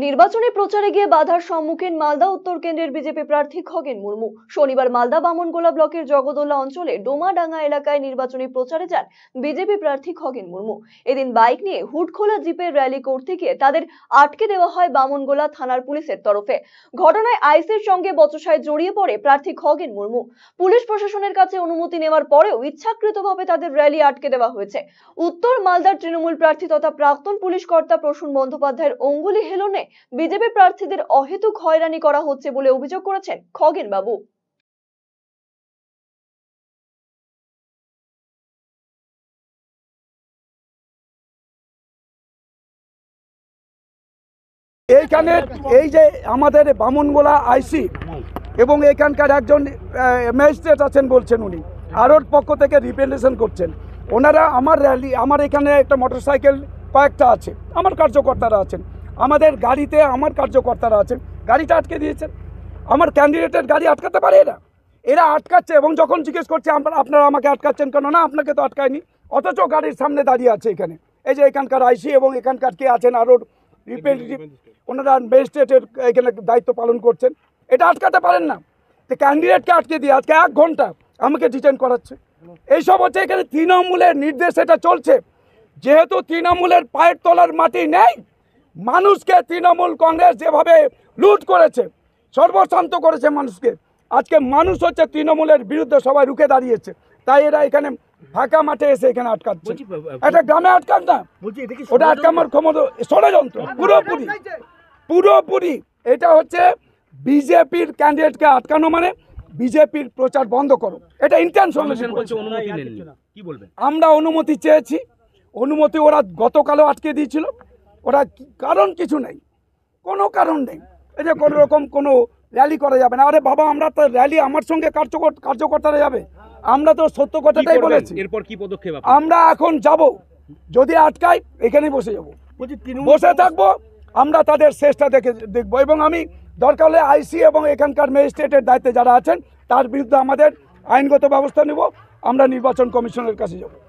নির্বাচনী প্রচারে গিয়ে বাধার সম্মুখীন মালদা উত্তর কেন্দ্রের বিজেপি প্রার্থী খগেন মুর্মু। শনিবার মালদা বামনগোলা ব্লকের জগদোল্লা অঞ্চলে ডোমাডাঙ্গা এলাকায় নির্বাচনী প্রচারে যান বিজেপি প্রার্থী খগেন মুর্মু। এদিন বাইক নিয়ে হুডখোলা জিপের র্যালি করতে গিয়ে তাদের আটকে দেওয়া হয় বামনগোলা থানার পুলিশের তরফে। ঘটনায় আইসির সঙ্গে বচসায় জড়িয়ে পড়ে প্রার্থী খগেন মুর্মু। পুলিশ প্রশাসনের কাছে অনুমতি নেওয়ার পরেও ইচ্ছাকৃতভাবে তাদের র্যালি আটকে দেওয়া হয়েছে। উত্তর মালদার তৃণমূল প্রার্থী তথা প্রাক্তন পুলিশ কর্তা প্রসূন বন্দ্যোপাধ্যায়ের অঙ্গুলি হেলনে বিজেপি প্রার্থীদের অহেতুক হয়রানি করা হচ্ছে বলে অভিযোগ করেছেন খগেন বাবু। এইখানে এই যে আমাদের বামনগোলা আইসি এবং এখানকার একজন ম্যাজিস্ট্রেট আছেন বলছেন, উনি আরোর পক্ষ থেকে রিপ্রেজেন্টেশন করছেন। ওনারা আমার র্যালি, আমার এখানে একটা মোটরসাইকেল কয়েকটা আছে, আমার কার্যকর্তারা আছেন, আমাদের গাড়িতে আমার কার্যকর্তারা আছেন, গাড়িটা আটকে দিয়েছেন। আমার ক্যান্ডিডেটের গাড়ি আটকাতে পারে এরা আটকাচ্ছে। এবং যখন জিজ্ঞেস করছে আপনারা আমাকে আটকাচ্ছেন কেন, না আপনাকে তো আটকায়নি, অথচ গাড়ির সামনে দাঁড়িয়ে আছে এখানে এই যে এখানকার আইসি এবং এখানকার কে আছেন আরোর রিপ্রেজেন্টেটিভ, ওনারা ম্যাজিস্ট্রেটের এখানে দায়িত্ব পালন করছেন। এটা আটকাতে পারেন না। তো ক্যান্ডিডেটকে আটকে দিয়ে আজকে 1 ঘন্টা আমাকে ডিটেইন করাচ্ছে। এইসব হচ্ছে এখানে তৃণমূলের নির্দেশ, এটা চলছে। যেহেতু তৃণমূলের পায়ের তলার মাটি নেই, মানুষকে তৃণমূল কংগ্রেস যেভাবে লুট করেছে, সর্বশান্ত করেছে মানুষকে, আজকে মানুষ হচ্ছে তৃণমূলের বিরুদ্ধে সবাই রুখে দাঁড়িয়েছে। তাই এরা এখানে ফাঁকা মাঠে এসে এখানে আটকাচ্ছে। একটা গ্রামে আটকান না, ওটা আটকানোর ক্ষমতা ষড়যন্ত্র পুরোপুরি। এটা হচ্ছে বিজেপির ক্যান্ডিডেটকে আটকানো মানে বিজেপির প্রচার বন্ধ করো, এটা ইন্টেনশনাল। আমরা অনুমতি চেয়েছি, অনুমতি ওরা গতকালও আটকে দিয়েছিল। ওরা কারণ কিছু নেই, কোনো কারণ নেই, এটা কোনো রকম কোনো র্যালি করা যাবে না। আরে বাবা, আমরা তো র্যালি আমার সঙ্গে কার্যকর্তারা যাবে, আমরা তো সত্য কথাটাই বলেছি। এরপর কি পদক্ষেপ? আমরা এখন যাব, যদি আটকাই এখানেই বসে যাব, বসে থাকবো, আমরা তাদের শেষটা দেখবো। এবং আমি দরকার হলে আইসি এবং এখানকার ম্যাজিস্ট্রেটের দায়িত্বে যারা আছেন তার বিরুদ্ধে আমাদের আইনগত ব্যবস্থা নেব। আমরা নির্বাচন কমিশনের কাছে যাব।